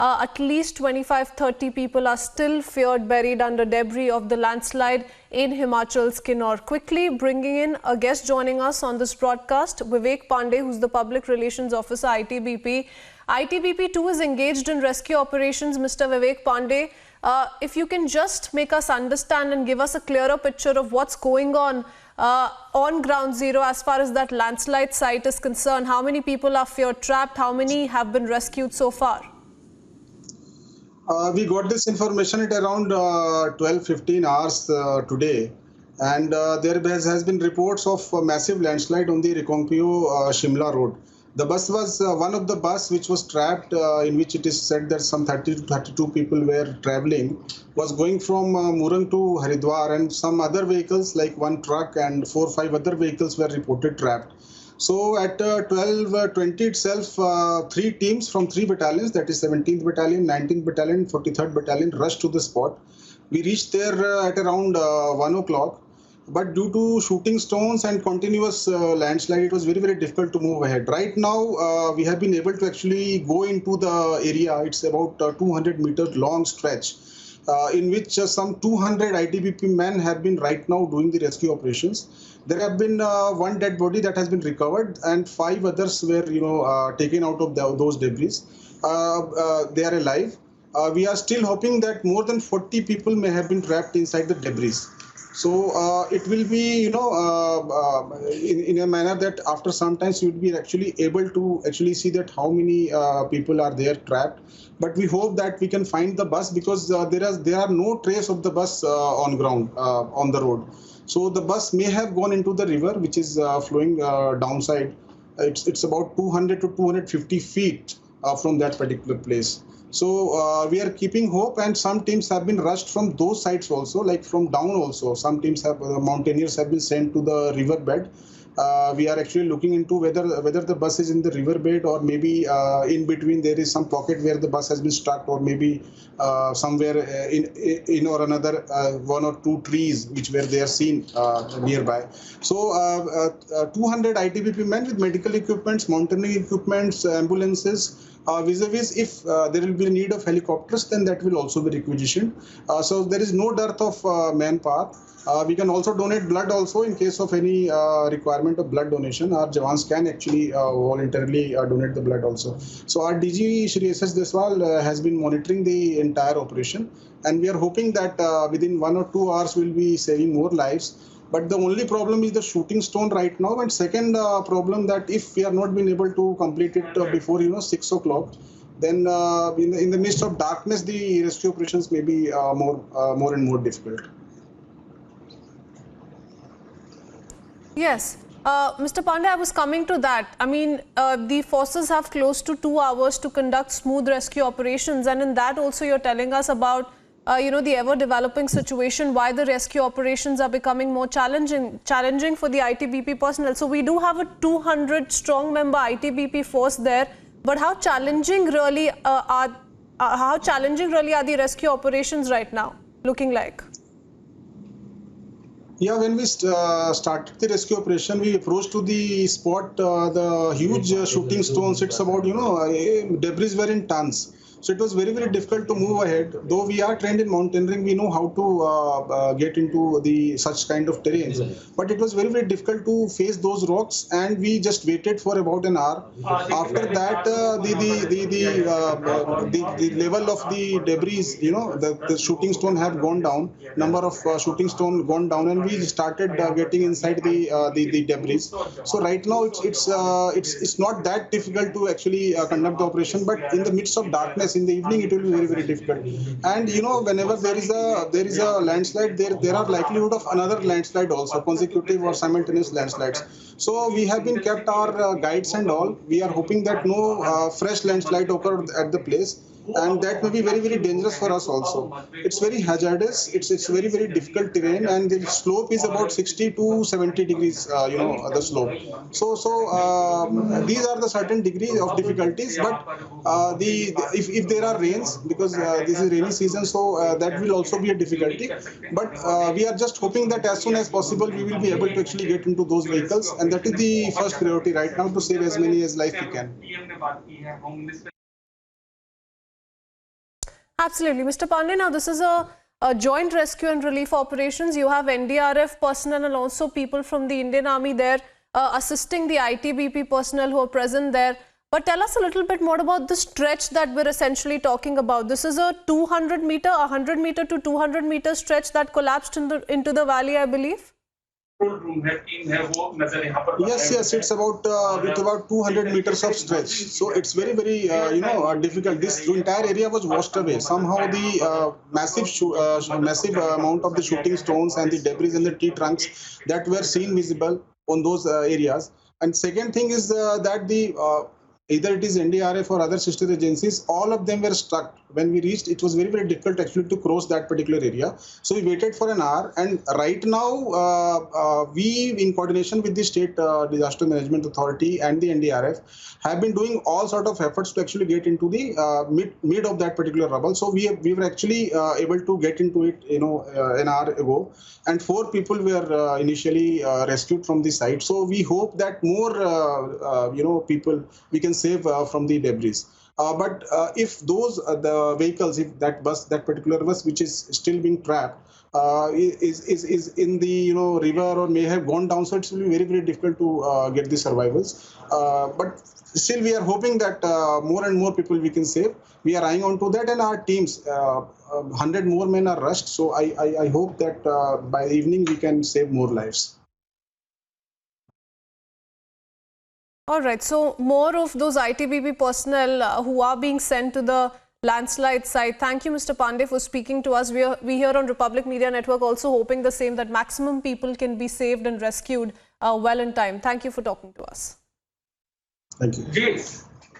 At least 25-30 people are still feared buried under debris of the landslide in Himachal's Kinnaur. Quickly bringing in a guest joining us on this broadcast, Vivek Pandey, who's the Public Relations Officer, ITBP. ITBP too is engaged in rescue operations. Mr. Vivek Pandey, if you can just make us understand and give us a clearer picture of what's going on ground zero as far as that landslide site is concerned. How many people are feared trapped? How many have been rescued so far? We got this information at around 12:15 hours today, and there has been reports of a massive landslide on the Rikhongpio-Shimla road. The bus was one of the bus which was trapped, in which it is said that some 30 to 32 people were traveling, was going from Murang to Haridwar, and some other vehicles like one truck and 4 or 5 other vehicles were reported trapped. So at 12:20 itself, 3 teams from 3 battalions, that is 17th Battalion, 19th Battalion, 43rd Battalion, rushed to the spot. We reached there at around 1 o'clock. But due to shooting stones and continuous landslide, it was very, very difficult to move ahead. Right now, we have been able to actually go into the area. It's about 200-meter long stretch, in which some 200 ITBP men have been right now doing the rescue operations. There have been 1 dead body that has been recovered, and 5 others were, taken out of those debris. They are alive. We are still hoping that more than 40 people may have been trapped inside the debris. So it will be, in a manner that after some time you would be actually able to actually see that how many people are there trapped. But we hope that we can find the bus, because there are no trace of the bus on ground, on the road. So the bus may have gone into the river, which is flowing downside. It's about 200 to 250 feet from that particular place. So we are keeping hope, and some teams have been rushed from those sites also, like from down also. Some teams have, mountaineers have been sent to the riverbed. We are actually looking into whether the bus is in the riverbed, or maybe in between there is some pocket where the bus has been stuck, or maybe somewhere in or another 1 or 2 trees which were there seen nearby. So 200 ITBP men with medical equipments, mountaineering equipments, ambulances. Vis-a-vis, if there will be a need of helicopters, then that will also be requisitioned. So there is no dearth of manpower. We can also donate blood also in case of any requirement of blood donation. Our Jawans can actually voluntarily donate the blood also. So our DG Shri S.S. Deswal has been monitoring the entire operation, and we are hoping that within 1 or 2 hours we will be saving more lives. But the only problem is the shooting stone right now. And second problem, that if we are not been able to complete it before 6 o'clock, then in the midst of darkness, the rescue operations may be more and more difficult. Yes. Mr. Pandey, I was coming to that. I mean, the forces have close to 2 hours to conduct smooth rescue operations. And in that also, you're telling us about the ever-developing situation, why the rescue operations are becoming more challenging for the ITBP personnel. So we do have a 200-strong member ITBP force there, but how challenging really are the rescue operations right now looking like? Yeah, when we started the rescue operation, we approached to the spot, the huge shooting stones. It's about, debris were in tons. So it was very, very difficult to move ahead. Though we are trained in mountaineering, we know how to get into such kind of terrains. But it was very, very difficult to face those rocks, and we just waited for about an hour. After that, the level of the debris, the shooting stone have gone down. Number of shooting stone gone down, and we started getting inside the debris. So right now it's not that difficult to actually conduct the operation. But in the midst of darkness, in the evening, it will be very, very difficult. And whenever there is a landslide, there are likelihood of another landslide also, consecutive or simultaneous landslides. So we have been kept our guides and all. We are hoping that no fresh landslide occurred at the place, and that may be very, very dangerous for us also. It's very hazardous. It's very, very difficult terrain, and the slope is about 60 to 70 degrees. The slope. So these are the certain degrees of difficulties. But if there are rains, because this is rainy season, so that will also be a difficulty. But we are just hoping that as soon as possible we will be able to actually get into those vehicles, and that is the first priority right now, to save as many as life we can. Absolutely. Mr. Pandey, now this is a joint rescue and relief operations. You have NDRF personnel and also people from the Indian Army there assisting the ITBP personnel who are present there. But tell us a little bit more about the stretch that we're essentially talking about. This is a 100 meter to 200 meter stretch that collapsed into the valley, I believe. Yes, it's about with about 200 meters of stretch. So it's very difficult. This entire area was washed away. Somehow the massive amount of the shooting stones and the debris and the tree trunks that were seen visible on those areas. And second thing is that the either it is NDRF or other sister agencies, all of them were stuck. When we reached, it was very difficult actually to cross that particular area. So we waited for an hour, and right now we, in coordination with the State Disaster Management Authority and the NDRF, have been doing all sort of efforts to actually get into the mid of that particular rubble. So we were actually able to get into it, an hour ago, and 4 people were initially rescued from the site. So we hope that more people we can save from the debris. But if those the vehicles, if that particular bus which is still being trapped is in the river or may have gone down, so it will be very difficult to get the survivals. But still, we are hoping that more and more people we can save. We are eyeing on to that, and our teams, 100 more men are rushed. So I hope that by evening we can save more lives. All right, so more of those ITBP personnel who are being sent to the landslide site. Thank you, Mr. Pandey, for speaking to us. We here on Republic Media Network also hoping the same, that maximum people can be saved and rescued well in time. Thank you for talking to us. Thank you.